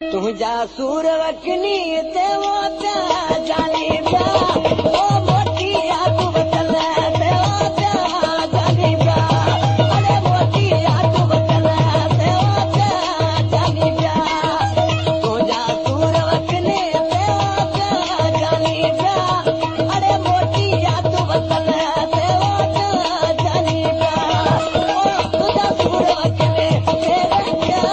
तुझा सूर वकनी ते वो प्या जानी प्या ओ मोटी आतु बतल ते वो प्या जानी प्या अरे मोटी आतु बतल ते वो प्या जानी प्या तुझा सूर वकनी ते वो प्या जानी प्या अरे मोटी आतु बतल ते वो प्या जानी प्या ओ तुझा सूर वकनी ते प्या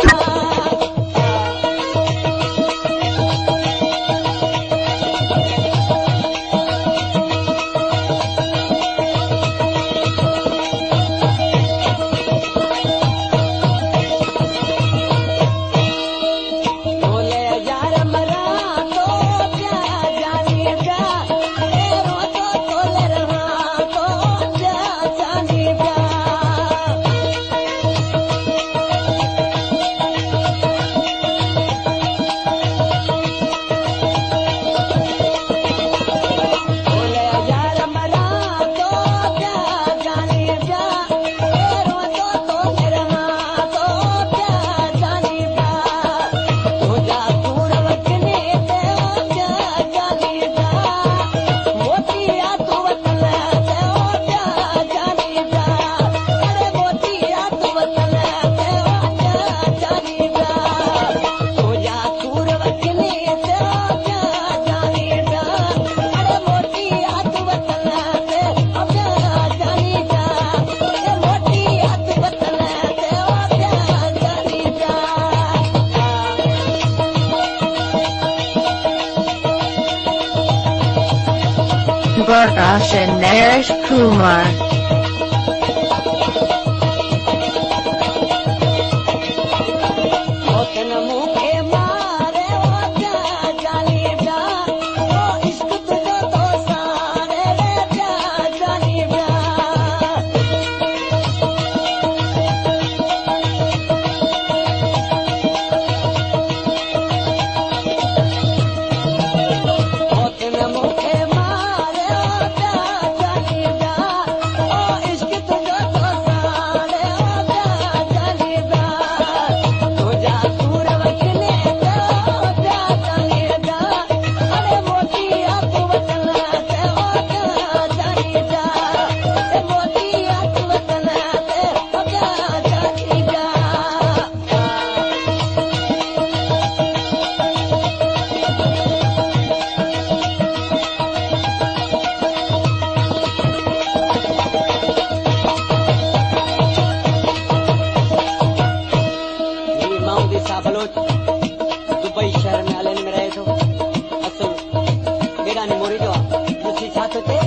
Prakash and Naresh Kumar. Dubai शहर में आलन में रहे थो असल बेड़ा ने मोरी जो मुसी छातो ते